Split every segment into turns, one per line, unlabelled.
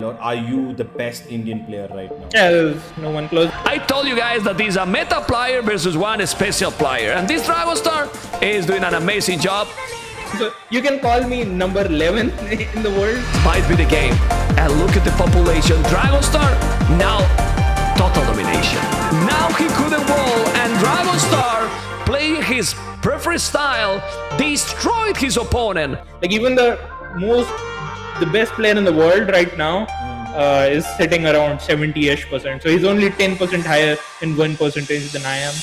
Or are you the best Indian player right now?
Yeah, there's no one close.
I told you guys that this is a meta player versus one special player, and this Dragonstar is doing an amazing job.
So you can call me number 11 in the world.
Might be the game. And look at the population. Dragonstar now total domination. Now he couldn't wall, and Dragonstar playing his preferred style destroyed his opponent.
Like even the best player in the world right now is sitting around 70-ish%. So he's only 10% higher in win percentage than I am.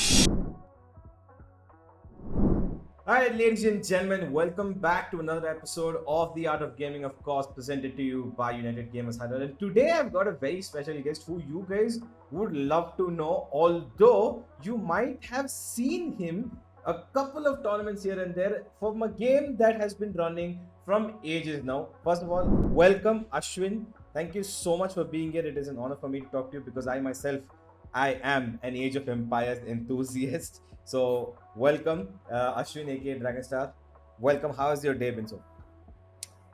Alright, ladies and gentlemen, welcome back to another episode of The Art of Gaming, of course, presented to you by United Gamers Hideout. And today I've got a very special guest who you guys would love to know, although you might have seen him a couple of tournaments here and there from a game that has been running from ages now. First of all, welcome Ashwin. Thank you so much for being here. It is an honor for me to talk to you because I am an Age of Empires enthusiast. So welcome Ashwin aka Dragonstar. Welcome. How has your day been so?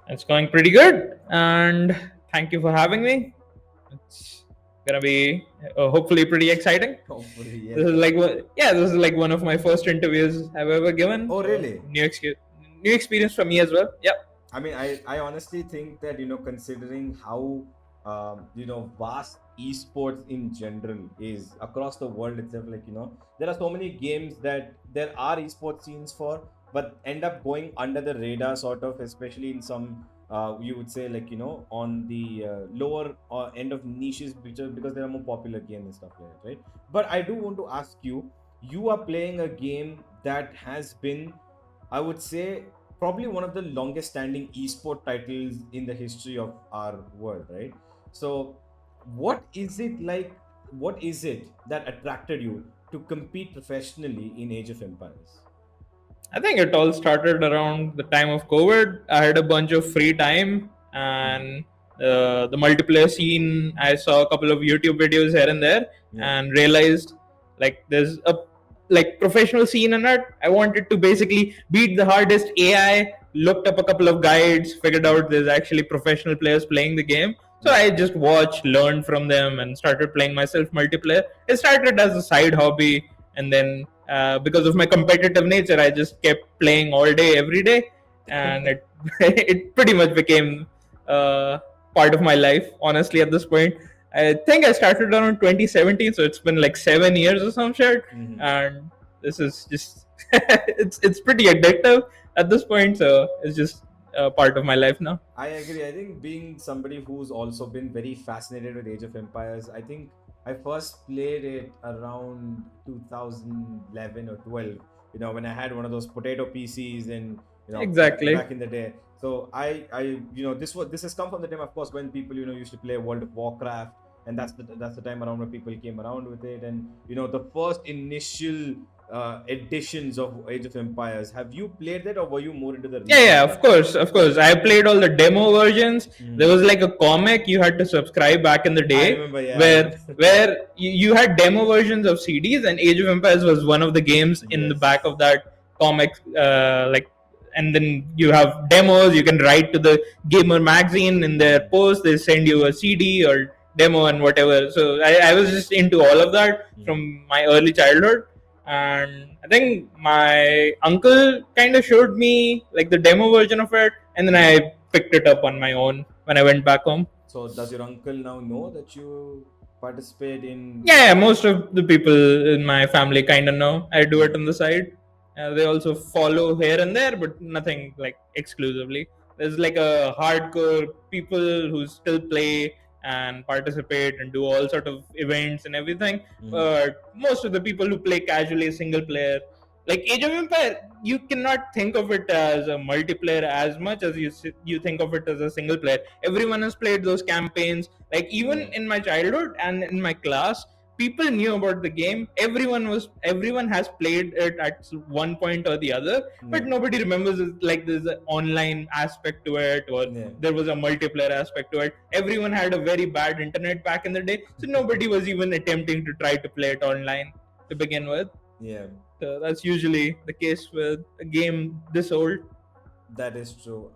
It's going pretty good, and thank you for having me. It's gonna be hopefully pretty exciting.
Hopefully, yes.
This is like one of my first interviews I've ever given.
Oh, really?
New experience for me as well. Yeah.
I mean, I honestly think that, considering how, vast esports in general is across the world itself, there are so many games that there are esports scenes for, but end up going under the radar sort of, especially in some, you would say on the lower end of niches because they're more popular games and stuff like that, right? But I do want to ask you, you are playing a game that has been, I would say, probably one of the longest standing esport titles in the history of our world, right? So what is it that attracted you to compete professionally in Age of Empires?
I think it all started around the time of COVID. I had a bunch of free time, and the multiplayer scene, I saw a couple of YouTube videos here and there, and realized there's a professional scene in it. I wanted to basically beat the hardest AI, looked up a couple of guides, figured out there's actually professional players playing the game. So I just watched, learned from them, and started playing myself multiplayer. It started as a side hobby, and then because of my competitive nature, I just kept playing all day, every day, and it pretty much became part of my life, honestly, at this point. I think I started around 2017, so it's been like 7 years or some shit, and this is just it's pretty addictive at this point. So it's just part of my life now.
I agree. I think being somebody who's also been very fascinated with Age of Empires, I think I first played it around 2011 or 12. When I had one of those potato PCs and
Exactly.
back in the day. So this has come from the time, of course, when people used to play World of Warcraft, and that's the time around when people came around with it, and the first initial editions of Age of Empires. Have you played that, or were you more into the
Yeah, of course. I played all the demo versions. There was like a comic you had to subscribe back in the day.
I remember, yeah.
where you had demo versions of CDs, and Age of Empires was one of the games in the back of that comic. And then you have demos. You can write to the Gamer magazine in their post. They send you a CD or demo and whatever. So I was just into all of that from my early childhood. And I think my uncle kind of showed me like the demo version of it, and then I picked it up on my own when I went back home.
So does your uncle now know that you participate in?
Yeah, most of the people in my family kind of know. I do it on the side. They also follow here and there, but nothing like exclusively. There's like a hardcore people who still play and participate and do all sort of events and everything. But most of the people who play casually single player, like Age of Empire, you cannot think of it as a multiplayer as much as you think of it as a single player. Everyone has played those campaigns. Like even in my childhood and in my class, people knew about the game. Everyone has played it at one point or the other, but nobody remembers it, like there's an online aspect to it, or there was a multiplayer aspect to it. Everyone had a very bad internet back in the day, so nobody was even attempting to try to play it online to begin with.
Yeah.
So that's usually the case with a game this old.
That is true.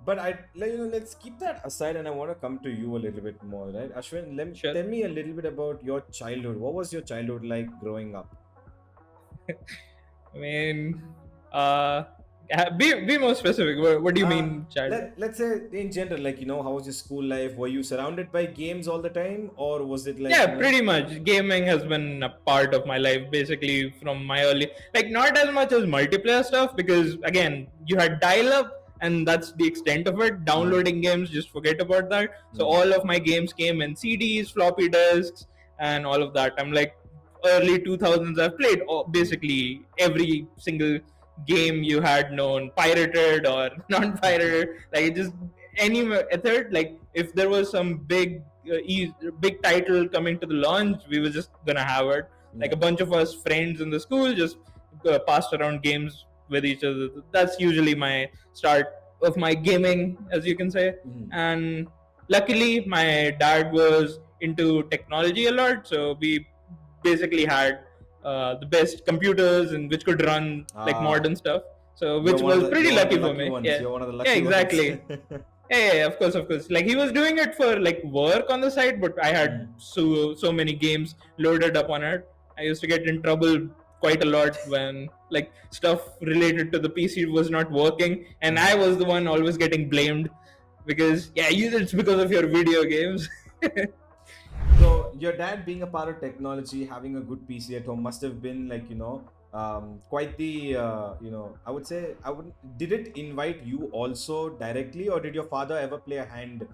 But let's keep that aside, and I want to come to you a little bit more, right? Ashwin,
Sure.
tell me a little bit about your childhood. What was your childhood like growing up?
I mean, uh, be more specific. What do you mean, childhood?
Let's say in general, like, how was your school life? Were you surrounded by games all the time, or was it like,
Yeah, pretty much. Gaming has been a part of my life basically from my early, like not as much as multiplayer stuff because again, you had dial up and that's the extent of it. Downloading games, just forget about that. So all of my games came in CDs, floppy disks, and all of that. I'm like early 2000s. I've played basically every single game you had known, pirated or non-pirated. Like it just any method. Like if there was some big title coming to the launch, we were just gonna have it. Like a bunch of us friends in the school just passed around games with each other. That's usually my start of my gaming, as you can say. And luckily, my dad was into technology a lot, so we basically had the best computers and which could run like modern stuff. So which was pretty lucky for me. Yeah,
You're one of the lucky
yeah, exactly.
ones.
Yeah, of course. Like he was doing it for like work on the side, but I had so many games loaded up on it. I used to get in trouble quite a lot when like stuff related to the PC was not working, and I was the one always getting blamed because it's because of your video games.
So your dad being a part of technology, having a good PC at home must have been like, quite the, I would say, did it invite you also directly, or did your father ever play a hand,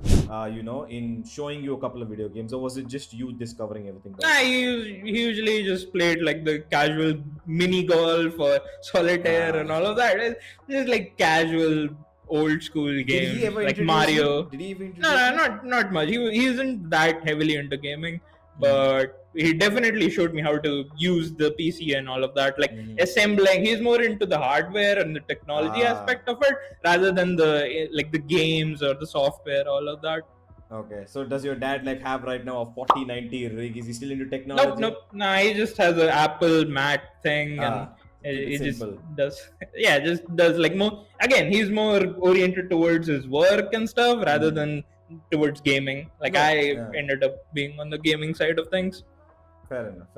in showing you a couple of video games, or was it just you discovering everything?
Nah, he usually just played like the casual mini golf or solitaire and all of that. It's just like casual old school games.
Did he ever
like Mario?
Did he even
No, not much. He isn't that heavily into gaming, but he definitely showed me how to use the PC and all of that. Like assembling, he's more into the hardware and the technology aspect of it rather than the games or the software, all of that.
Okay, so does your dad like have right now a 4090 rig? Is he still into technology?
Nope. Nah, he just has an Apple Mac thing and it just does like more. Again, he's more oriented towards his work and stuff rather than towards gaming. Like I ended up being on the gaming side of things.
Fair enough.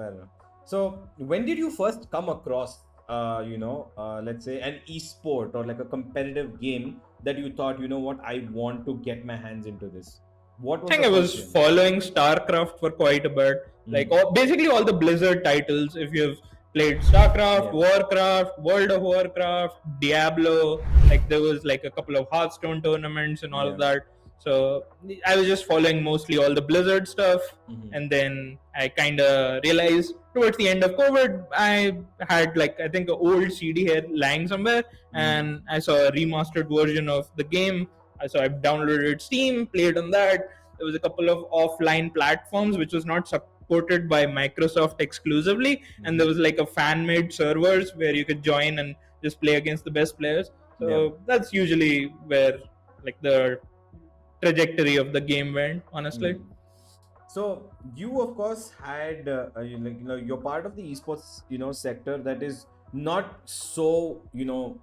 So when did you first come across, let's say an esport or like a competitive game that you thought, what, I want to get my hands into this? What was
I think I was following StarCraft for quite a bit. Like basically all the Blizzard titles. If you've played StarCraft, Warcraft, World of Warcraft, Diablo, like there was like a couple of Hearthstone tournaments and all of that. So I was just following mostly all the Blizzard stuff, and then I kind of realized towards the end of COVID, I had like I think an old CD here lying somewhere, and I saw a remastered version of the game. So I downloaded Steam, played on that. There was a couple of offline platforms which was not supported by Microsoft exclusively, and there was like a fan-made servers where you could join and just play against the best players. So that's usually where like the trajectory of the game went, honestly.
So you of course had you're part of the esports sector that is not so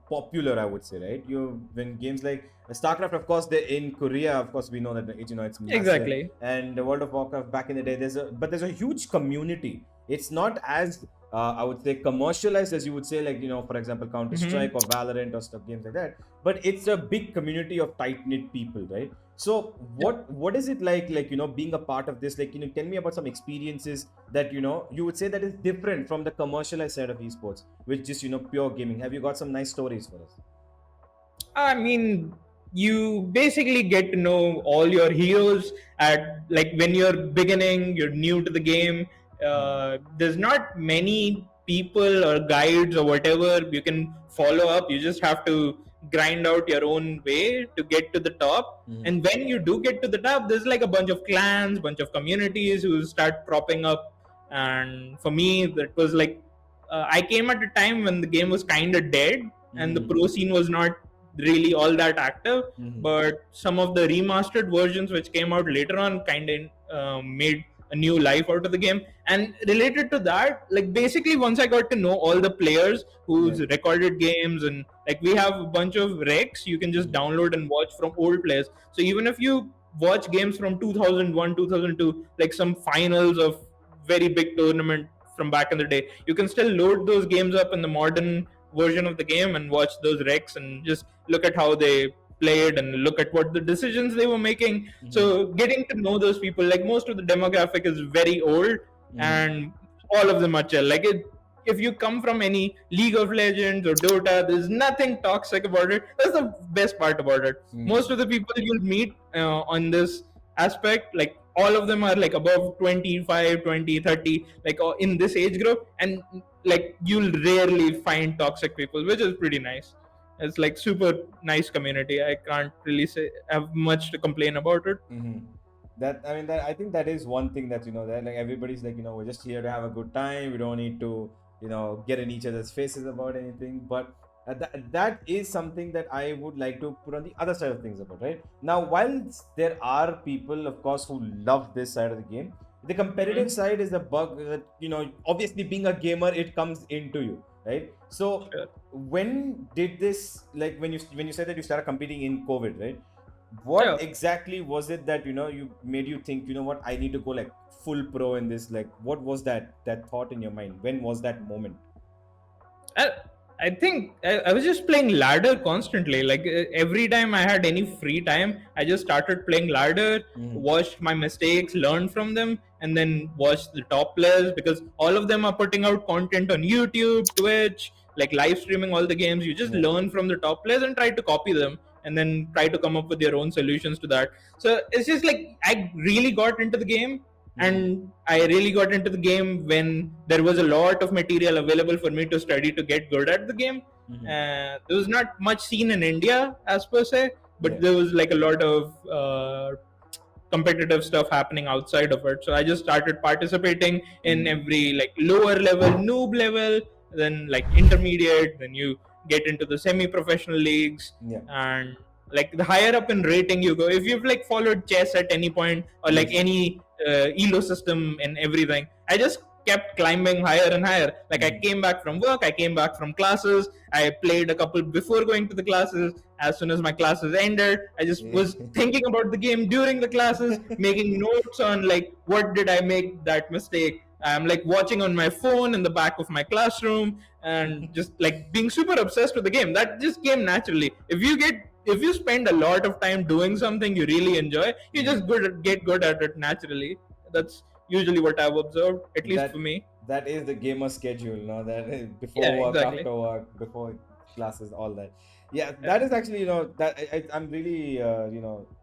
popular, I would say, right? When games like StarCraft, of course, they're in Korea, of course we know that it's massive.
Exactly.
And the World of Warcraft back in the day, there's a huge community. It's not as I would say commercialized as you would say, like for example Counter-Strike or Valorant or stuff, games like that, but it's a big community of tight-knit people, right? So what is it like being a part of this? Like tell me about some experiences that you would say that is different from the commercialized side of esports, which just pure gaming. Have you got some nice stories for us?
I mean, you basically get to know all your heroes at like when you're beginning, you're new to the game. There's not many people or guides or whatever you can follow up. You just have to grind out your own way to get to the top. And when you do get to the top, there's like a bunch of clans, bunch of communities who start propping up. And for me, that was like I came at a time when the game was kind of dead and the pro scene was not really all that active. But some of the remastered versions which came out later on kind of made a new life out of the game. And related to that, like basically once I got to know all the players who's recorded games, and like we have a bunch of recs you can just download and watch from old players. So even if you watch games from 2001, 2002, like some finals of very big tournament from back in the day, you can still load those games up in the modern version of the game and watch those recs and just look at how they played and look at what the decisions they were making. So getting to know those people, like most of the demographic is very old, and all of them are chill. Like if you come from any League of Legends or Dota, there's nothing toxic about it. That's the best part about it. Most of the people you'll meet on this aspect, like all of them are like above 25, 20, 30, like in this age group, and like you'll rarely find toxic people, which is pretty nice. It's like super nice community. I can't really say have much to complain about it.
That I think that is one thing that that like everybody's like we're just here to have a good time. We don't need to get in each other's faces about anything. But that is something that I would like to put on the other side of things about, right? Now, while there are people, of course, who love this side of the game, the competitive side is a bug that obviously being a gamer, it comes into you, right? So when did this, like when you said that you started competing in COVID, right? What exactly was it that you made you think, what, I need to go like full pro in this? Like, what was that thought in your mind? When was that moment?
I think I was just playing ladder constantly. Like every time I had any free time, I just started playing ladder, watched my mistakes, learned from them, and then watched the top players, because all of them are putting out content on YouTube, Twitch, like live streaming all the games. You just learn from the top players and try to copy them, and then try to come up with your own solutions to that. So it's just like I really got into the game. And I really got into the game when there was a lot of material available for me to study to get good at the game. There was not much seen in India as per se, but there was like a lot of competitive stuff happening outside of it. So I just started participating in every like lower level, noob level, then like intermediate, then you get into the semi-professional leagues, and like the higher up in rating you go. If you've like followed chess at any point, or like any elo system and everything, I just kept climbing higher and higher. Like I came back from work, I came back from classes, I played a couple before going to the classes. As soon as my classes ended, I just was thinking about the game during the classes, making notes on like what did I make that mistake. I'm like watching on my phone in the back of my classroom, and just like being super obsessed with the game. That just came naturally. If you spend a lot of time doing something you really enjoy, you just get good at it naturally. That's usually what I've observed, at least for me.
That is the gamer schedule, that is before work, exactly. After work, before classes, all that. That is actually, that I'm really,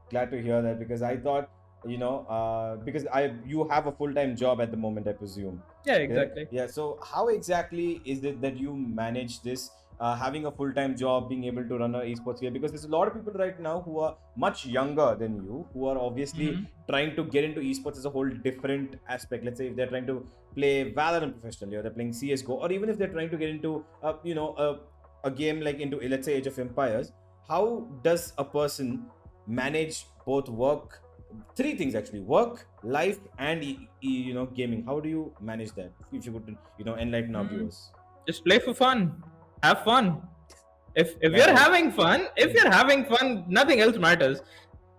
glad to hear that, because I thought, because you have a full-time job at the moment, I presume.
Yeah, exactly.
Yeah. So how exactly is it that you manage this? Having a full-time job, being able to run an esports game, because there's a lot of people right now who are much younger than you, who are obviously trying to get into esports as a whole different aspect. Let's say if they're trying to play Valorant professionally, or they're playing CSGO, or even if they're trying to get into a game like into, let's say, Age of Empires. How does a person manage both work, three things actually: work, life, and gaming? How do you manage that? If you could enlighten our viewers.
Just play for fun. Have fun. If you're having fun, nothing else matters.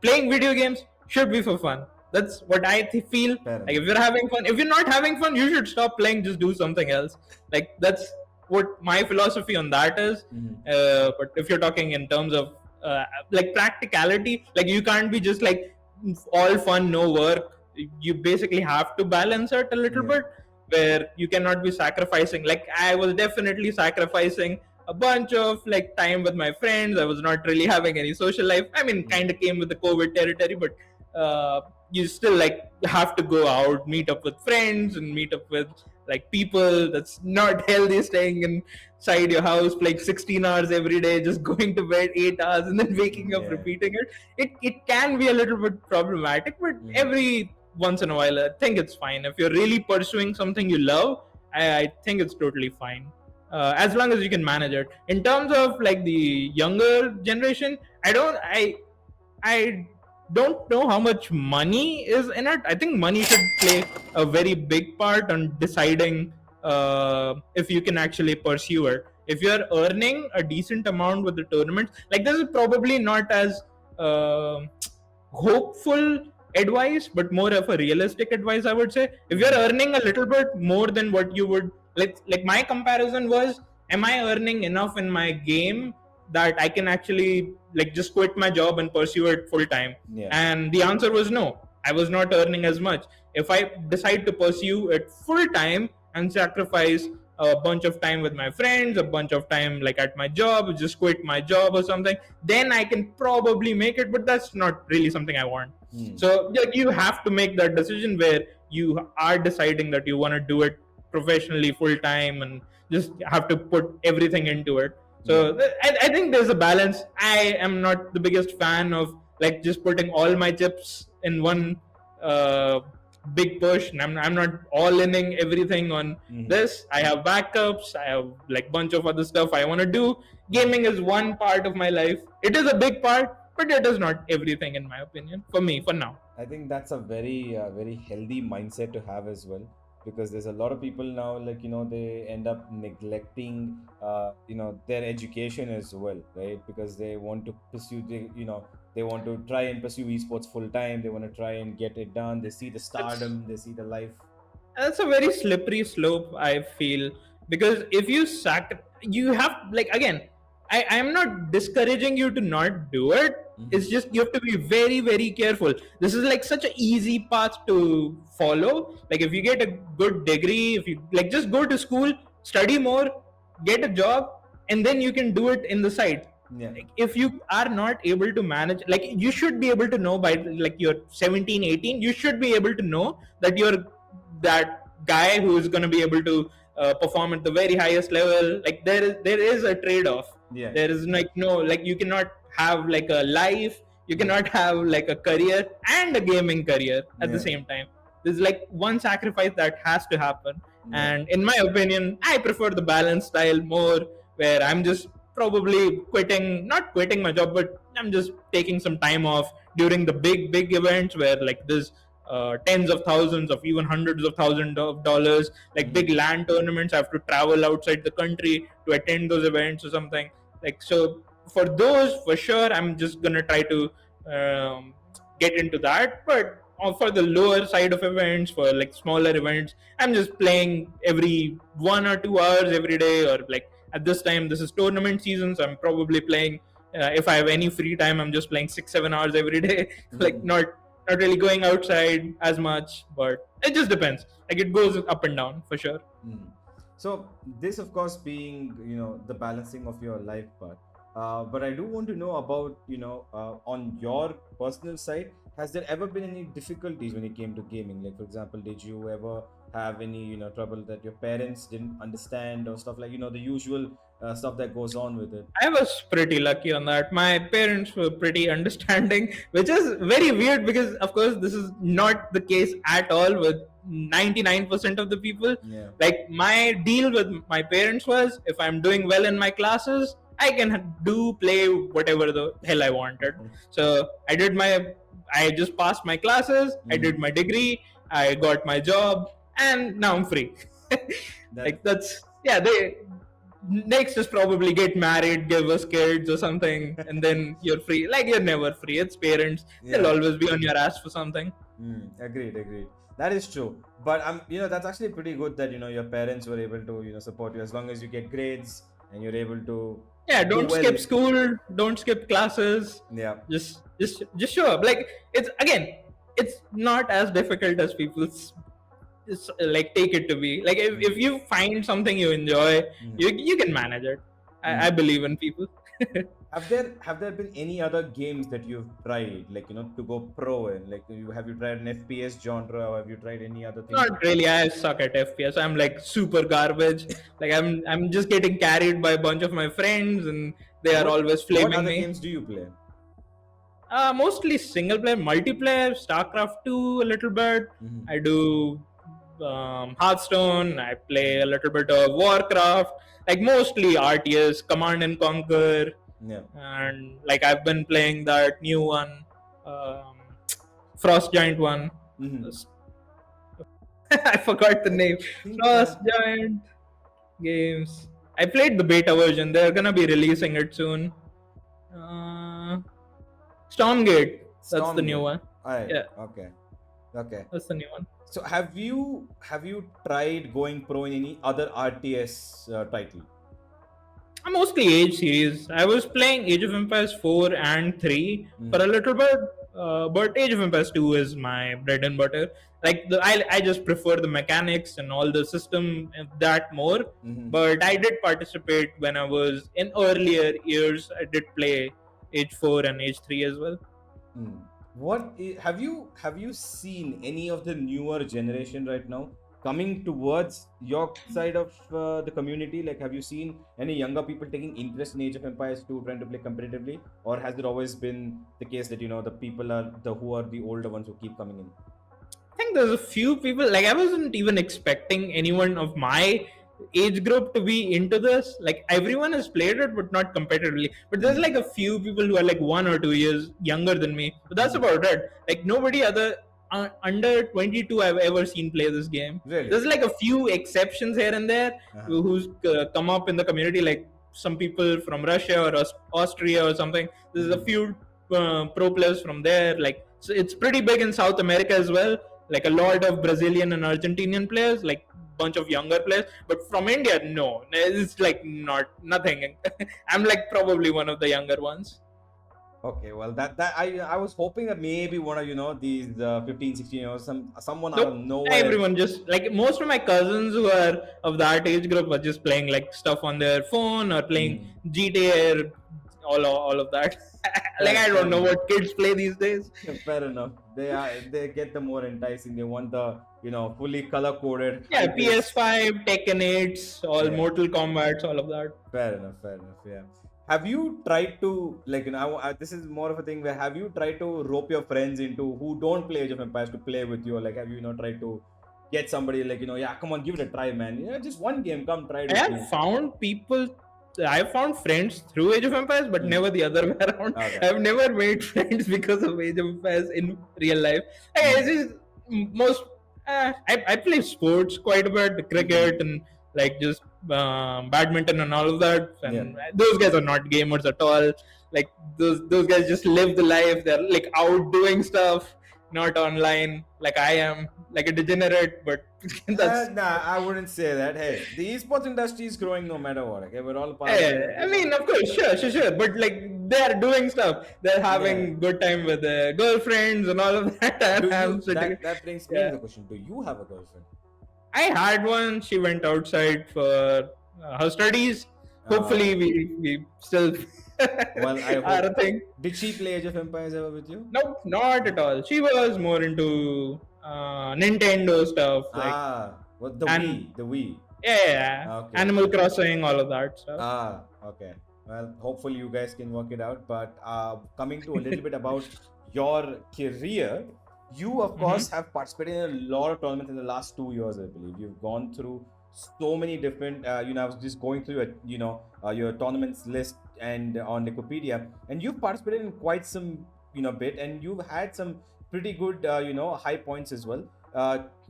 Playing video games should be for fun. That's what I feel. Like if you're having fun, if you're not having fun, you should stop playing. Just do something else. Like that's what my philosophy on that is. But if you're talking in terms of like practicality, like you can't be just like all fun, no work. You basically have to balance it a little bit, where you cannot be sacrificing. Like I was definitely sacrificing a bunch of like time with my friends. I was not really having any social life. I mean, kind of came with the COVID territory, but you still like have to go out, meet up with friends, and meet up with like people. That's not healthy, staying inside your house playing 16 hours every day, just going to bed 8 hours and then waking up repeating it. It can be a little bit problematic, but every once in a while I think it's fine. If you're really pursuing something you love, I think it's totally fine, as long as you can manage it. In terms of like the younger generation, I don't know how much money is in it. I think money should play a very big part on deciding if you can actually pursue it. If you're earning a decent amount with the tournaments, like this is probably not as uh, hopeful advice, but more of a realistic advice, I would say. If you're earning a little bit more than what you would, like my comparison was, am I earning enough in my game that I can actually like just quit my job and pursue it full time?
Yeah.
And the answer was no. I was not earning as much. If I decide to pursue it full time and sacrifice a bunch of time with my friends, a bunch of time like at my job, just quit my job or something, then I can probably make it. But that's not really something I want. So like, you have to make that decision where you are deciding that you want to do it professionally full time and just have to put everything into it. So I think there's a balance. I am not the biggest fan of like just putting all my chips in one big push, and I'm not all inning everything on this. I have backups. I have like bunch of other stuff I want to do. Gaming is one part of my life. It is a big part, but it is not everything in my opinion. For me, for now.
I think that's a very healthy mindset to have as well, because there's a lot of people now, like, they end up neglecting their education as well, right? Because they want to pursue they want to try and pursue esports full time. They want to try and get it done. They see the stardom, they see the life.
That's a very slippery slope, I feel, because if you you have, like, again, I am not discouraging you to not do it. It's just you have to be very, very careful. This is like such an easy path to follow. Like if you get a good degree, if you like just go to school, study more, get a job, and then you can do it in the side.
Yeah.
Like, if you are not able to manage, like you should be able to know by like you're 17, 18, you should be able to know that you're that guy who is going to be able to perform at the very highest level. Like there is a trade-off.
Yeah.
There is like no, like you cannot have like a life, you cannot have like a career and a gaming career at the same time. There's like one sacrifice that has to happen. And in my opinion, I prefer the balanced style more, where I'm just probably not quitting my job, but I'm just taking some time off during the big events where like there's tens of thousands of even hundreds of thousands of dollars, like big LAN tournaments. I have to travel outside the country to attend those events or something. Like, so for those, for sure, I'm just gonna try to get into that. But for the lower side of events, for like smaller events, I'm just playing every 1 or 2 hours every day, or like at this time, this is tournament season, so I'm probably playing. If I have any free time, I'm just playing 6-7 hours every day. Like not really going outside as much, but it just depends. Like it goes up and down for sure.
So this, of course, being the balancing of your life part. But I do want to know about on your personal side, has there ever been any difficulties when it came to gaming? Like, for example, did you ever have any trouble that your parents didn't understand, or stuff like the usual stuff that goes on with it?
I was pretty lucky on that. My parents were pretty understanding, which is very weird because, of course, this is not the case at all with 99% of the people.
Yeah.
Like, my deal with my parents was, if I'm doing well in my classes, I can play whatever the hell I wanted. So I just passed my classes, I did my degree, I got my job, and now I'm free. Like they next is probably get married, give us kids or something, and then you're free. Like, you're never free. It's parents.
Yeah.
They'll always be on your ass for something.
Agreed. That is true. But that's actually pretty good that your parents were able to support you, as long as you get grades and you're able to
don't skip school, don't skip classes.
Yeah.
Just show up. Like, it's not as difficult as people like take it to be. Like, if you find something you enjoy, you can manage it. I believe in people.
Have there been any other games that you've tried, like to go pro in? Like, have you tried an FPS genre, or have you tried any other thing?
Not really. I suck at FPS. I'm like super garbage. Like, I'm just getting carried by a bunch of my friends, and they are always flaming me.
What other games do you play?
Mostly single player, multiplayer, StarCraft 2 a little bit. I do Hearthstone. I play a little bit of Warcraft. Like, mostly RTS, Command and Conquer.
Yeah.
And like, I've been playing that new one, um, Frost Giant one.
Mhm.
I forgot the name.
think,
Frost Giant games. I played the beta version. They're gonna be releasing it soon. Uh, Stormgate. That's the new
Stormgate.
one.
Alright.
Yeah,
Okay.
that's the new one.
So have you tried going pro in any other RTS title?
Mostly Age series. I was playing Age of Empires 4 and 3 for a little bit, but Age of Empires 2 is my bread and butter. Like I just prefer the mechanics and all the system and that more. But I did participate when I was in earlier years. I did play Age 4 and Age 3 as well.
Have you seen any of the newer generation right now coming towards your side of the community? Like, have you seen any younger people taking interest in Age of Empires 2, trying to play competitively, or has it always been the case that the people are who are the older ones who keep coming in?
I think there's a few people, like I wasn't even expecting anyone of my age group to be into this. Like everyone has played it, but not competitively. But there's like a few people who are like 1 or 2 years younger than me. But that's about it. Like nobody other under 22 I've ever seen play this game.
Really?
There's like a few exceptions here and there who's come up in the community, like some people from Russia or Austria or something. There's a few pro players from there. Like so it's pretty big in South America as well. Like a lot of Brazilian and Argentinian players, like bunch of younger players. But from India, no, it's like nothing. I'm like probably one of the younger ones.
Okay, well, that I was hoping that maybe one of these 15, 16 years someone out of
Nope.
nowhere.
Everyone just like most of my cousins who are of that age group are just playing like stuff on their phone or playing GTA, all of that. Like I don't know what kids play these days.
Fair enough. They get the more enticing. They want the fully color coded.
Yeah, PS5, Tekken 8s, all Mortal Kombats, all of that.
Fair enough. Yeah. Have you tried to this is more of a thing where have you tried to rope your friends into who don't play Age of Empires to play with you? Or like have you tried to get somebody like yeah, come on, give it a try, man. Just one game, come try it.
I have found friends through Age of Empires, but never the other way around.
Okay.
I've never made friends because of Age of Empires in real life. I play sports quite a bit, cricket and like just badminton and all of that. And those guys are not gamers at all. Like those guys just live the life. They're like out doing stuff, not online like I am, like a degenerate. But that's
nah, I wouldn't say that. Hey, the esports industry is growing no matter what. Okay, we're all part of it.
I mean, of course, sure. But like, they're doing stuff. They're having good time with their girlfriends and all of that.
That brings me to the question: do you have a girlfriend?
I had one. She went outside for her studies. Hopefully, we still.
Well, I
are a thing.
Did she play Age of Empires ever with you?
Nope, not at all. She was more into Nintendo stuff.
Like, the Wii.
Yeah. Okay. Animal Crossing, all of that stuff.
Okay. Well, hopefully you guys can work it out. But coming to a little bit about your career, you of course have participated in a lot of tournaments in the last 2 years, I believe. You've gone through so many different I was just going through your tournaments list and on Wikipedia, and you've participated in quite some bit, and you've had some pretty good high points as well.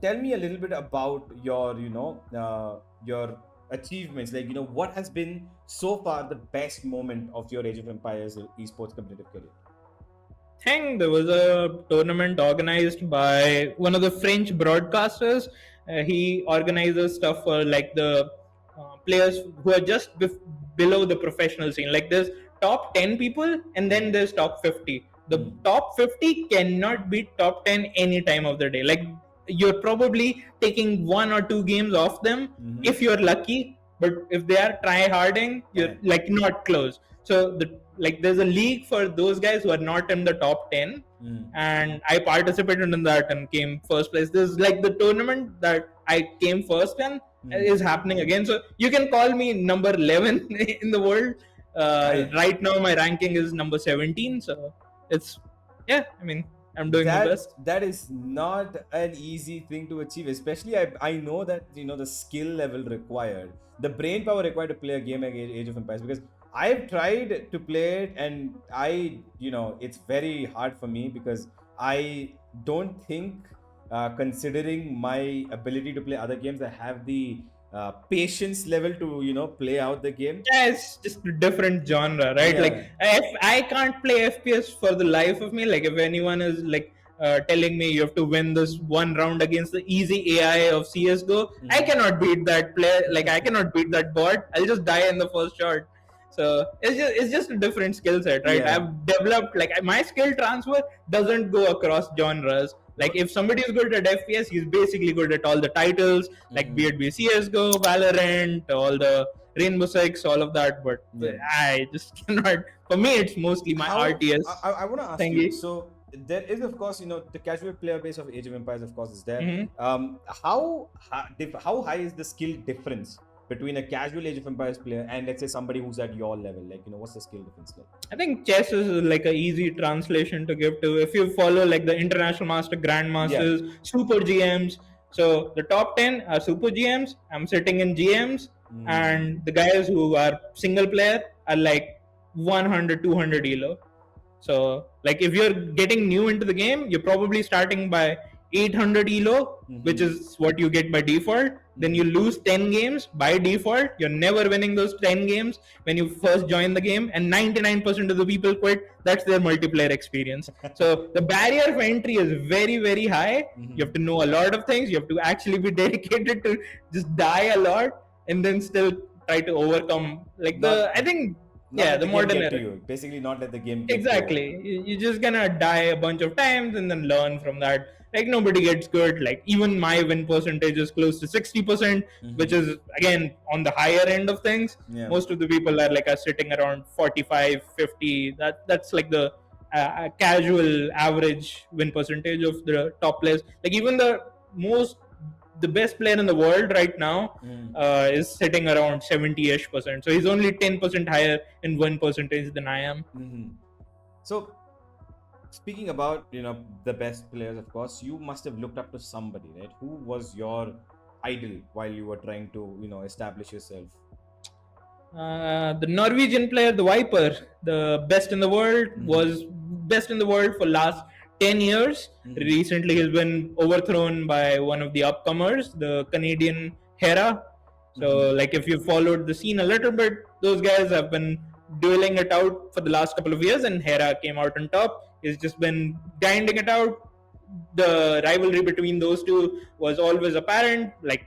Tell me a little bit about your your achievements, like what has been so far the best moment of your Age of Empires esports competitive career.
I think there was a tournament organized by one of the French broadcasters. He organizes stuff for like the players who are just below the professional scene. Like there's top 10 people and then there's top 50. The top 50 cannot beat top 10 any time of the day. Like you're probably taking 1 or 2 games off them if you're lucky, but if they are try harding, you're like not close. So there's a league for those guys who are not in the top 10, and I participated in that and came first place. This is like the tournament that I came first in is happening again. So you can call me number 11 in the world. Right now my ranking is number 17. So it's I'm doing my best.
That is not an easy thing to achieve, especially I know that the skill level required, the brain power required to play a game like Age of Empires, because I've tried to play it, and it's very hard for me because I don't think, considering my ability to play other games, I have the patience level to play out the game.
Yeah, it's just a different genre, right? Like,
Yeah.
if I can't play FPS for the life of me, like if anyone is like telling me you have to win this one round against the easy AI of CS:GO, I cannot beat that player. Like, I cannot beat that bot. I'll just die in the first shot. So it's just a different skill set, right?
Yeah.
I've developed, like, my skill transfer doesn't go across genres. Like, if somebody is good at FPS, he's basically good at all the titles, like be it be CS:GO, Valorant, all the Rainbow Six, all of that. But I just cannot. For me, it's mostly my RTS.
I want to ask
thingy.
you. So there is, of course, the casual player base of Age of Empires, of course, is there.
Mhm.
How high is the skill difference between a casual Age of Empires player and, let's say, somebody who's at your level? Like, what's the skill difference like?
I think chess is like a easy translation to give to. If you follow like the international master, grandmasters, super GMs. So the top 10 are super GMs. I'm sitting in GMs, and the guys who are single player are like 100, 200 elo. So, like, if you're getting new into the game, you're probably starting by 800 elo, which is what you get by default. Then you lose 10 games by default. You're never winning those 10 games when you first join the game, and 99% of the people quit. That's their multiplayer experience. So the barrier for entry is very, very high. You have to know a lot of things. You have to actually be dedicated to just die a lot and then still try to overcome, like, the modern era.
Basically, not let the game get
Exactly. You're just gonna die a bunch of times and then learn from that. Like, nobody gets good. Like, even my win percentage is close to 60%, which is, again, on the higher end of things. Most of the people are sitting around 45, 50. That's like the casual average win percentage of the top players. Like, even the best player in the world right now is sitting around 70-ish%. So he's only 10% higher in win percentage than I am.
So, speaking about the best players, of course, you must have looked up to somebody, right? Who was your idol while you were trying to establish yourself?
The Norwegian player, the Viper, the best in the world, was best in the world for last 10 years. Recently, he's been overthrown by one of the upcomers, the Canadian Hera. So, like, if you followed the scene a little bit, those guys have been dueling it out for the last couple of years, and Hera came out on top. He's just been grinding it out. The rivalry between those two was always apparent. Like,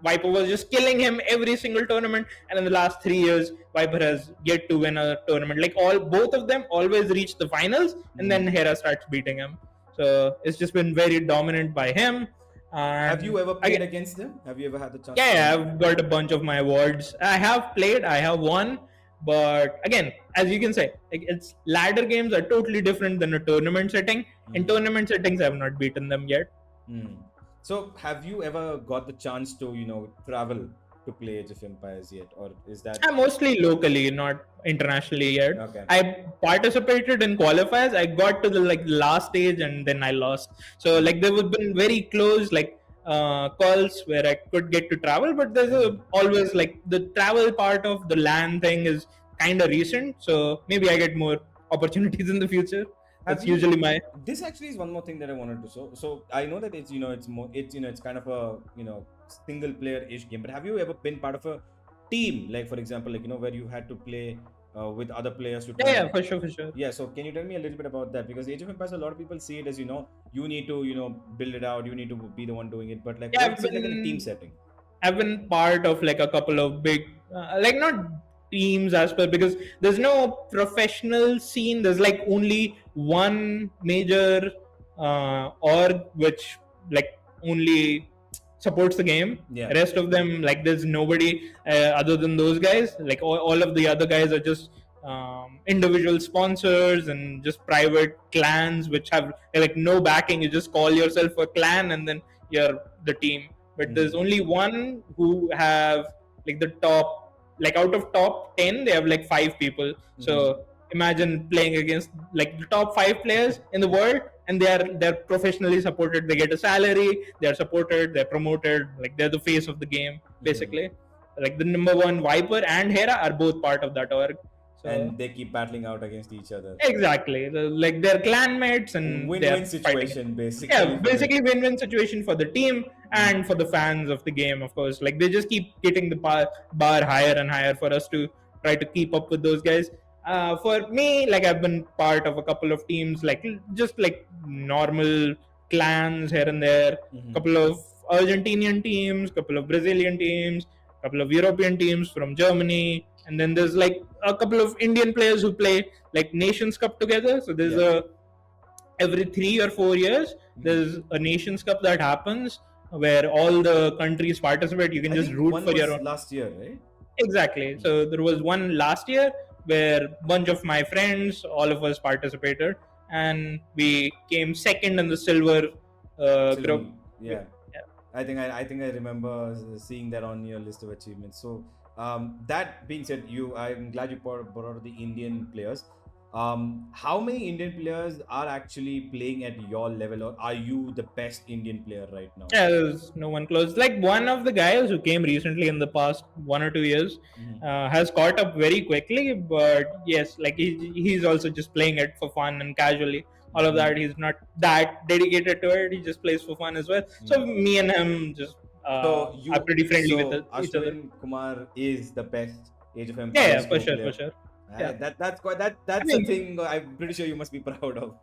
Viper was just killing him every single tournament, and in the last 3 years, Viper has yet to win a tournament. Like, both of them always reach the finals, and then Hera starts beating him. So it's just been very dominant by him.
Have you ever played against them? Have you ever had the chance?
Yeah, I've got a bunch of my awards. I have played, I have won, but again, as you can say, like, it's ladder games are totally different than a tournament setting. In tournament settings, I have not beaten them yet.
So, have you ever got the chance to travel to play Age of Empires yet, or is that
mostly locally, not internationally yet?
Okay.
I participated in qualifiers. I got to the last stage, and then I lost. So, like, there have been very close calls where I could get to travel, but there's always the travel part of the LAN thing is kind of recent. So maybe I get more opportunities in the future. That's usually my.
This actually is one more thing that I wanted to show. So I know that it's it's kind of a single player ish game. But have you ever been part of a team, like, for example, where you had to play with other players to try?
Yeah, for sure.
Yeah, so can you tell me a little bit about that? Because Age of Empires, a lot of people see it as you need to build it out, you need to be the one doing it. But what's it like in a team setting?
I've been part of a couple of big, not teams as per, because there's no professional scene. There's only one major org which only supports the game. Rest of them, there's nobody other than those guys. All of the other guys are just individual sponsors and just private clans which have no backing. You just call yourself a clan and then you're the team. But there's only one who have the top, out of top 10 they have 5 people. So imagine playing against the top 5 players in the world, and they're professionally supported. They get a salary, they're supported, they're promoted, they're the face of the game basically. The number one, Viper and Hera, are both part of that org. So
and they keep battling out against each other.
exactly, like they're clan mates and they're
Win-win
fighting.
situation,
Yeah,
basically. For
basically win-win situation for the team
Mm.
and for the fans of the game, of course. Like they just keep getting the bar higher and higher for us to try to keep up with those guys. For me, like I've been part of a couple of teams, like just like normal clans here and there. Couple of Argentinian teams, couple of Brazilian teams, couple of European teams from Germany, and then there's like a couple of Indian players who play like Nations Cup together. So there's
Yeah.
every 3 or 4 years there's a Nations Cup that happens where all the countries participate. You can
I
just
think
root
one
for
was
your own.
last year, right?
Exactly. So there was one last year where a bunch of my friends, all of us participated, and we came second in the silver group.
Yeah.
Yeah.
I think I remember seeing that on your list of achievements. So that being said, I'm glad you brought out the Indian players. How many Indian players are actually playing at your level, or are you the best Indian player right now?
Yeah, there's no one close. Like one of the guys who came recently in the past 1 or 2 years has caught up very quickly. But yes, like he's also just playing it for fun and casually. All of that, he's not that dedicated to it. He just plays for fun as well. So me and him just are pretty friendly with each other.
Ashwin Kumar is the best Age of
Yeah,
Empires
for
Go
sure,
player.
for sure.
Ah,
Yeah.
That's
I mean-
a thing I'm pretty sure you must be proud of.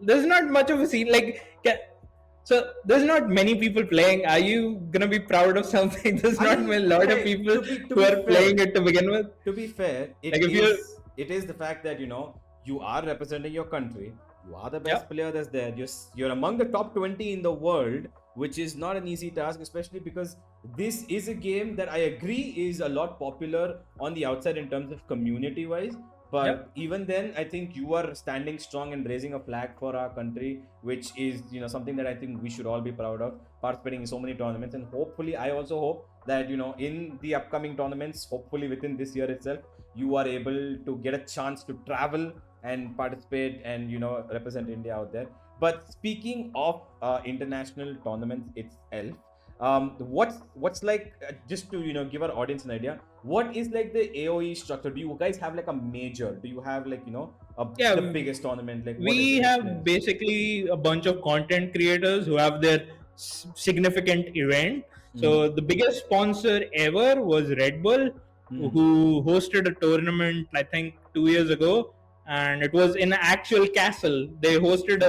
There's not much of a scene so there's not many people playing. Are you gonna be proud of something? There's not a lot of people who are playing it to begin with.
To be fair,
Like if
it is the fact that you are representing your country. You are the best player that's there. You're among the top 20 in the world, which is not an easy task, especially because this is a game that I agree is a lot popular on the outside in terms of community wise. But even then, I think you are standing strong and raising a flag for our country, which is something that I think we should all be proud of. Participating in so many tournaments, and hopefully, I also hope that in the upcoming tournaments, hopefully within this year itself, you are able to get a chance to travel and participate and represent India out there. But speaking of international tournaments itself, what's like just to give our audience an idea, what is like the AOE structure? Do you guys have like a major? Do you have like the biggest tournament? Like
we have basically a bunch of content creators who have their significant event. So the biggest sponsor ever was Red Bull, who hosted a tournament I think 2 years ago, and it was in an actual castle. They hosted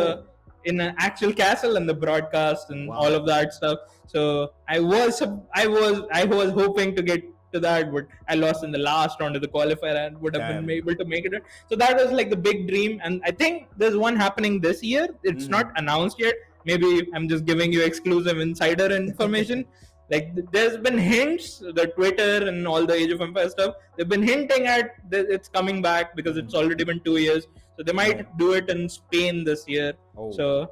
in an actual castle and the broadcast and all of that stuff. So I was hoping to get to that, but I lost in the last round of the qualifier and would have been able to make it. So that was like the big dream, and I think there's one happening this year. It's not announced yet. Maybe I'm just giving you exclusive insider information. Like there's been hints, the Twitter and all the Age of Empires stuff, they've been hinting at it's coming back because it's already been 2 years. So they might do it in Spain this year. So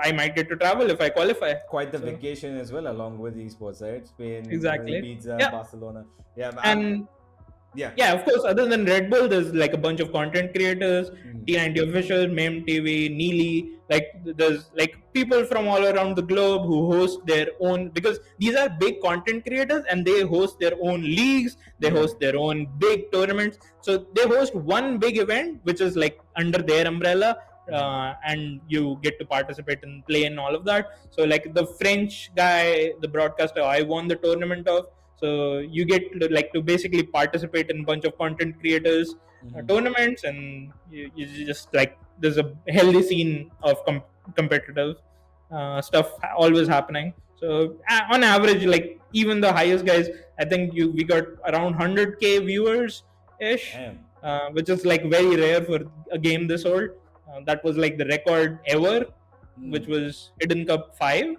I might get to travel if I qualify.
Quite the vacation as well, along with esports, right? Spain,
Exactly.
Ibiza, Barcelona.
Yeah, of course, other than Red Bull, there's like a bunch of content creators, T90 Official, Meme TV, Neely. Like there's like people from all around the globe who host their own, because these are big content creators and they host their own leagues, they host their own big tournaments. So they host one big event which is like under their umbrella. And you get to participate and play in all of that. So like the French guy, the broadcaster I won the tournament of, so you get to basically participate in a bunch of content creators tournaments, and you just like there's a healthy scene of competitive stuff always happening. So on average, like even the highest guys, I think we got around 100k viewers ish, which is like very rare for a game this old. That was like the record ever, which was Hidden Cup 5,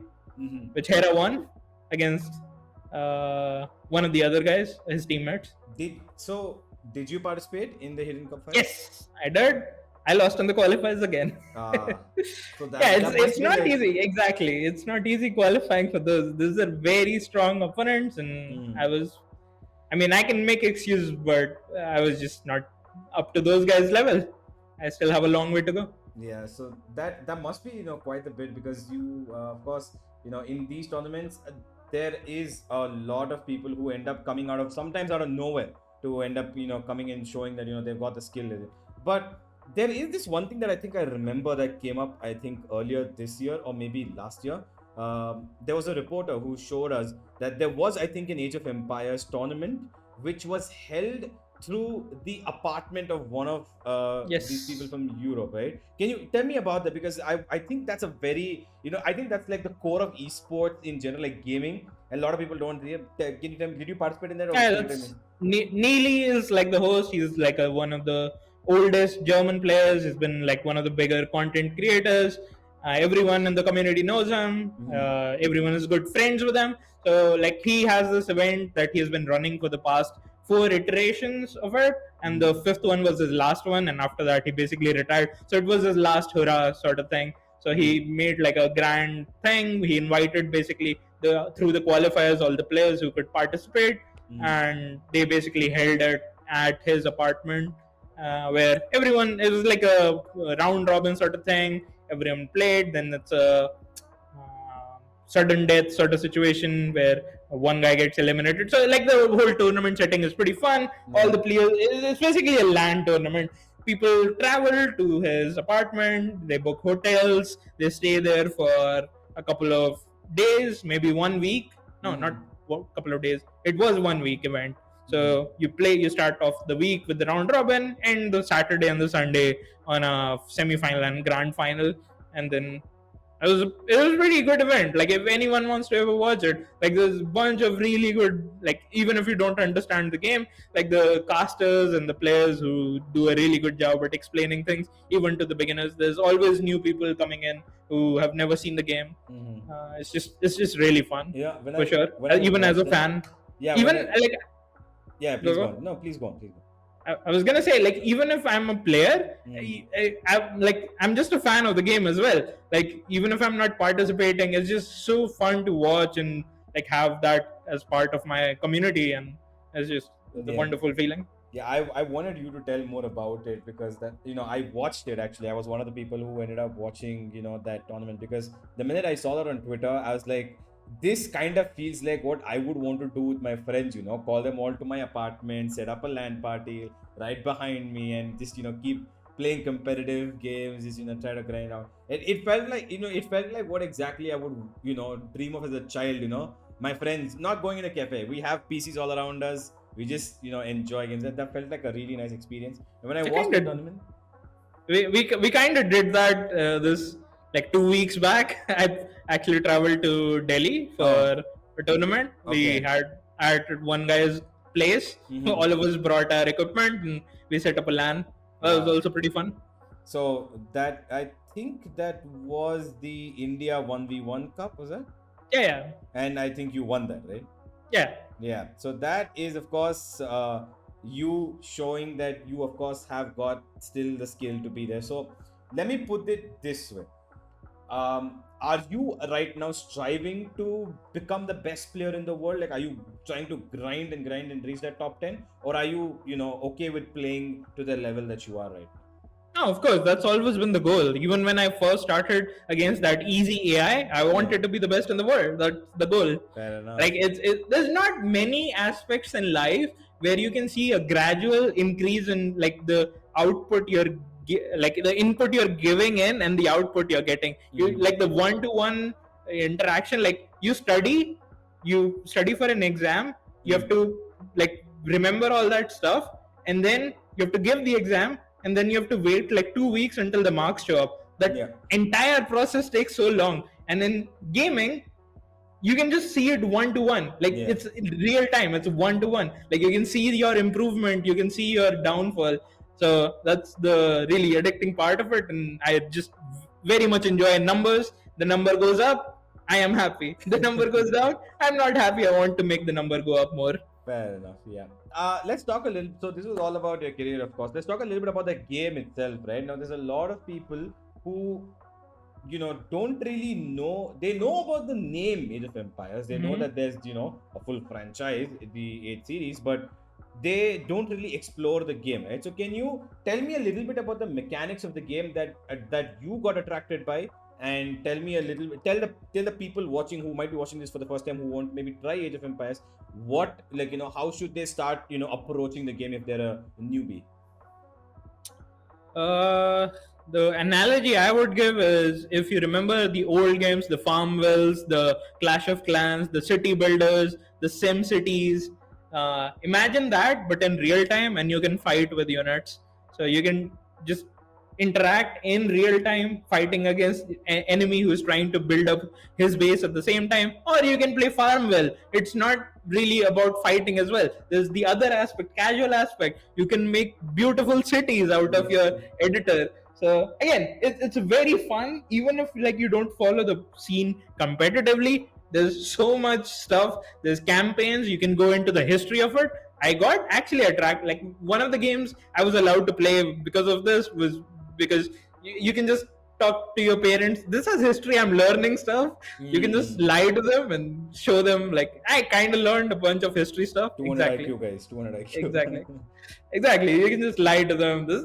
which Hera won against one of the other guys, his teammates.
Did you participate in the Hidden Cup 5?
Yes, I did. I lost on the qualifiers again.
So
it's not easy. Exactly, it's not easy qualifying for those. These are very strong opponents, and I can make excuses, but I was just not up to those guys' level. I still have a long way to go.
Yeah, so that must be quite a bit, because you of course in these tournaments there is a lot of people who end up coming sometimes out of nowhere. to end up, coming and showing that, they've got the skill. But there is this one thing that I think I remember that came up, I think earlier this year or maybe last year. There was a reporter who showed us that there was, I think, an Age of Empires tournament which was held through the apartment of one of
Yes.
these people from Europe, right? Can you tell me about that? Because I think that's a very, I think that's like the core of esports in general, like gaming. A lot of people don't. Can you tell me, did you participate in that? Or
Yeah,
can you tell
that's
me?
Neely is like the host. He's like one of the oldest German players. He's been like one of the bigger content creators. Everyone in the community knows him. Everyone is good friends with him. So like he has this event that he has been running for the past 4 iterations of it, and the fifth one was his last one. And after that, he basically retired. So it was his last hurrah sort of thing. So he made like a grand thing. He invited basically through the qualifiers all the players who could participate, and they basically held it at his apartment, where everyone, it was like a round robin sort of thing. Everyone played. Then it's a sudden death sort of situation where one guy gets eliminated. So like the whole tournament setting is pretty fun. All the players, it's basically a LAN tournament. People travel to his apartment, they book hotels, they stay there for a couple of days, maybe 1 week. No, not a couple of days. It was 1 week event. So you start off the week with the round robin, and the Saturday and the Sunday on a semi-final and grand final, and then it was a pretty good event. Like if anyone wants to ever watch it, like there's a bunch of really good, like even if you don't understand the game, like the casters and the players who do a really good job at explaining things, even to the beginners. There's always new people coming in who have never seen the game. It's just really fun.
Yeah,
for sure. Even as a fan.
Yeah.
Even like.
Yeah, please go on. No, please go on. Please go on.
I was gonna say, like, even if I'm a player, I'm just a fan of the game as well. Like, even if I'm not participating, it's just so fun to watch and like have that as part of my community, and it's just a wonderful feeling.
Yeah, I wanted you to tell more about it, because that, I watched it actually. I was one of the people who ended up watching, that tournament, because the minute I saw that on Twitter, I was like, this kind of feels like what I would want to do with my friends, call them all to my apartment, set up a LAN party right behind me, and just, keep playing competitive games, just, try to grind out. It felt like, it felt like what exactly I would, dream of as a child, my friends, not going in a cafe. We have PCs all around us. We just, enjoy games. That felt like a really nice experience. And when I watched the tournament,
we kind of did that this like 2 weeks back. I actually traveled to Delhi for a tournament. We had at one guy's place. All of us brought our equipment and we set up a LAN. That was also pretty fun.
So that, I think that was the India 1v1 Cup, was it?
Yeah.
And I think you won that, right?
Yeah.
So that is, of course, you showing that you, of course, have got still the skill to be there. So let me put it this way. Are you right now striving to become the best player in the world? Like, are you trying to grind and reach that top 10? Or are you, okay with playing to the level that you are right now?
No, of course, that's always been the goal. Even when I first started against that easy AI, I wanted to be the best in the world. That's the goal.
Fair enough.
Like there's not many aspects in life where you can see a gradual increase in like the output like the input you're giving in and the output you're getting. You like the one-to-one interaction. Like you study for an exam. You have to like remember all that stuff, and then you have to give the exam. And then you have to wait like 2 weeks until the marks show up. That entire process takes so long. And in gaming, you can just see it one-to-one. Like it's real time. It's one-to-one. Like you can see your improvement. You can see your downfall. So that's the really addicting part of it. And I just very much enjoy numbers. The number goes up, I am happy. The number goes down, I'm not happy. I want to make the number go up more.
Fair enough, yeah. Let's talk a little. So this was all about your career, of course. Let's talk a little bit about the game itself, right? Now, there's a lot of people who, don't really know. They know about the name Age of Empires. They know that there's, a full franchise, the 8 series, but they don't really explore the game, right? So can you tell me a little bit about the mechanics of the game that you got attracted by, and tell me a little bit. Tell the people watching who might be watching this for the first time, who won't maybe try Age of Empires, what, like, how should they start approaching the game if they're a newbie?
The analogy I would give is, if you remember the old games, the Farmvilles, the Clash of Clans, the City Builders, the Sim Cities, imagine that, but in real time, and you can fight with units. So you can just interact in real time, fighting against an enemy who is trying to build up his base at the same time. Or you can play Farmville. It's not really about fighting as well. There's the other aspect, casual aspect. You can make beautiful cities out of your editor. So again, it's very fun, even if like you don't follow the scene competitively. There's so much stuff. There's campaigns. You can go into the history of it. I got actually attracted. Like, one of the games I was allowed to play because of this was because you can just talk to your parents. This is history. I'm learning stuff. You can just lie to them and show them, like, I kind of learned a bunch of history stuff.
200 IQ, guys. 200 IQ.
Exactly. You can just lie to them. This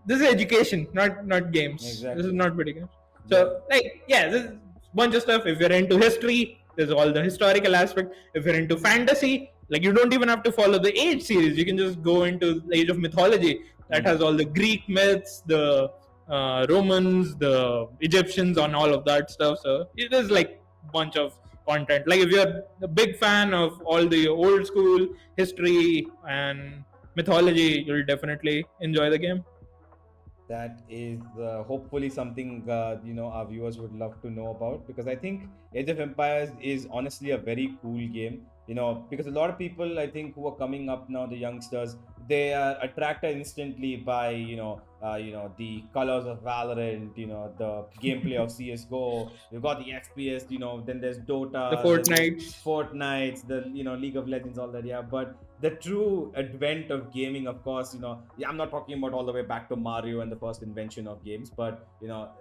is education, not games.
Exactly.
This is not video games. So, like, yeah, there's a bunch of stuff. If you're into history, there's all the historical aspect. If you're into fantasy, like, you don't even have to follow the Age series. You can just go into the Age of Mythology. That has all the Greek myths, the Romans, the Egyptians, on all of that stuff. So it is like a bunch of content. Like, if you're a big fan of all the old school history and mythology, you'll definitely enjoy the game.
That is hopefully something our viewers would love to know about, because I think Age of Empires is honestly a very cool game. Because a lot of people, I think, who are coming up now, the youngsters, they are attracted instantly by the colors of Valorant, the gameplay of CS:GO. You've got the FPS, then there's Dota,
the
Fortnite, the League of Legends, all that. Yeah, but the true advent of gaming, of course, I'm not talking about all the way back to Mario and the first invention of games, but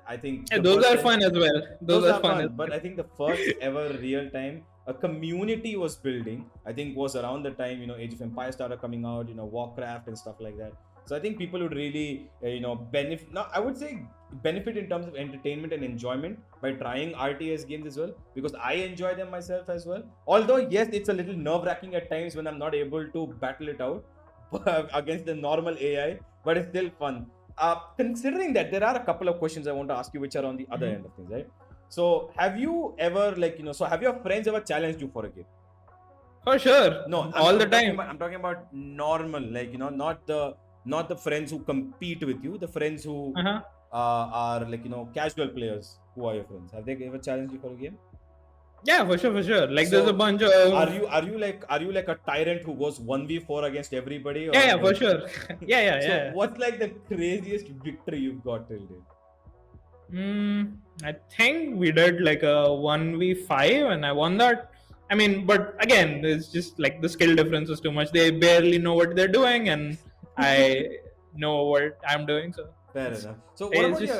I think
those are fun as well. Those are fun.
But I think the first ever real time a community was building, I think, was around the time Age of Empires started coming out, Warcraft and stuff like that. So I think people would really benefit. Now, I would say benefit in terms of entertainment and enjoyment by trying RTS games as well, because I enjoy them myself as well. Although yes, it's a little nerve-wracking at times when I'm not able to battle it out against the normal AI, but it's still fun. Considering that, there are a couple of questions I want to ask you which are on the other end of things, right? So have you ever, so have your friends ever challenged you for a game?
For sure.
No,
all the time.
I'm talking about normal, not the friends who compete with you, the friends who are casual players who are your friends. Have they ever challenged you for a game?
Yeah, for sure. Like, so there's a bunch of.
Are you like a tyrant who goes 1v4 against everybody? Or
yeah, for sure. yeah.
So what's like the craziest victory you've got till date?
I think we did like a 1v5 and I won that. I mean, but again, it's just like the skill difference is too much. They barely know what they're doing and I know what I'm doing. So
fair enough. So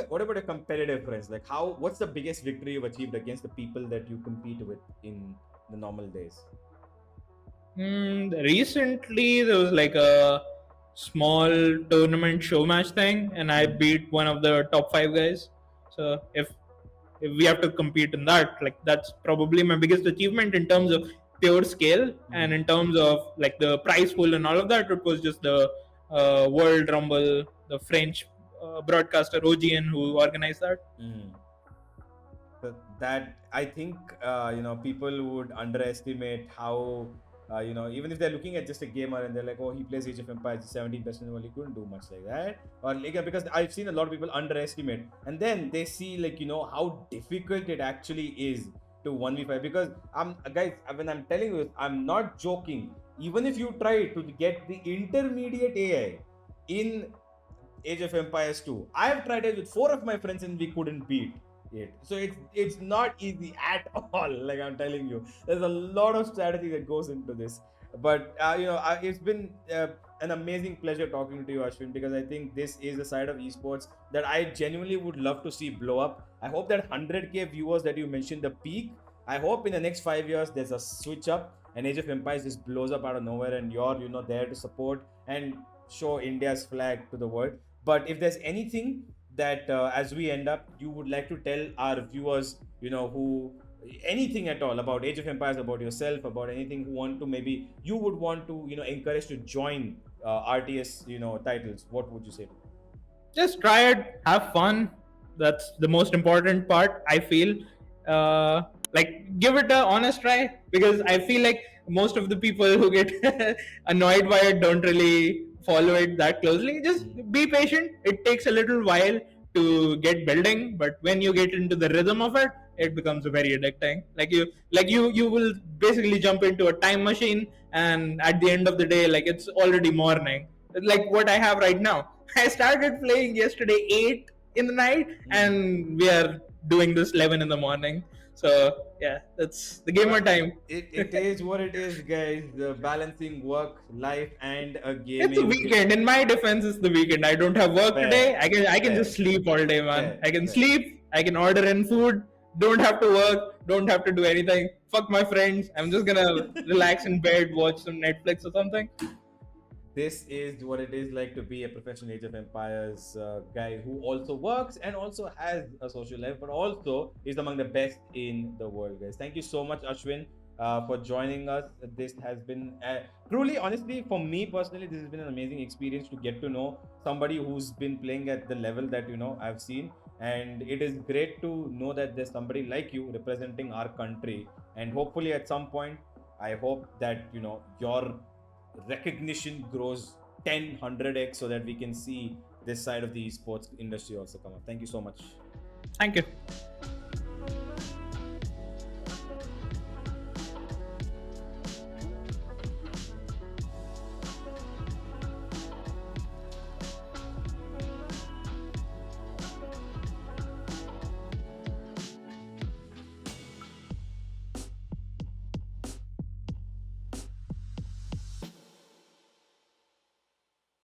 what about your competitive friends? Like, what's the biggest victory you've achieved against the people that you compete with in the normal days?
Recently there was like a small tournament show match thing and I beat one of the top 5 guys. So if we have to compete in that, like, that's probably my biggest achievement in terms of pure scale. And in terms of like the prize pool and all of that, it was just the World Rumble, the French broadcaster OGN who organized that.
So that, I think people would underestimate how even if they're looking at just a gamer and they're like, oh, he plays Age of Empires 17%, well, he couldn't do much like that, or like, because I've seen a lot of people underestimate, and then they see how difficult it actually is to 1v5. Because guys, when I'm telling you this, I'm not joking. Even if you try to get the intermediate AI in Age of Empires 2, I have tried it with 4 of my friends and we couldn't beat it. So it's not easy at all. Like, I'm telling you, there's a lot of strategy that goes into this. But it's been an amazing pleasure talking to you, Ashwin, because I think this is a side of esports that I genuinely would love to see blow up. I hope that 100k viewers that you mentioned, the peak, I hope in the next 5 years there's a switch up and Age of Empires just blows up out of nowhere and you're there to support and show India's flag to the world. But if there's anything that as we end up, you would like to tell our viewers, who anything at all about Age of Empires, about yourself, about anything who want to, maybe you would want to, encourage to join RTS, titles, what would you say to them?
Just try it, have fun. That's the most important part, I feel. Like, give it a honest try, because I feel like most of the people who get annoyed by it don't really follow it that closely. Just be patient. It takes a little while to get building, but when you get into the rhythm of it, it becomes very addicting. You will basically jump into a time machine, and at the end of the day, like, it's already morning, like what I have right now. I started playing yesterday 8 in the night, and we are doing this 11 in the morning. So yeah, that's the gamer time.
It is what it is, guys. The balancing work, life, and a
It's a
gaming.
weekend. In my defense, it's the weekend. I don't have work
Fair.
today. I can
Fair.
just sleep all day, man.
Fair.
I can
Fair.
sleep. I can order in food. Don't have to work. Don't have to do anything. Fuck my friends. I'm just gonna relax in bed, watch some Netflix or something.
This is what it is like to be a professional Age of Empires guy who also works and also has a social life, but also is among the best in the world, guys. Thank you so much, Ashwin, for joining us. This has been truly, honestly, for me personally, this has been an amazing experience to get to know somebody who's been playing at the level that I've seen, and it is great to know that there's somebody like you representing our country, and hopefully at some point, I hope that your recognition grows 10 100x so that we can see this side of the esports industry also come up. Thank you so much.
Thank you.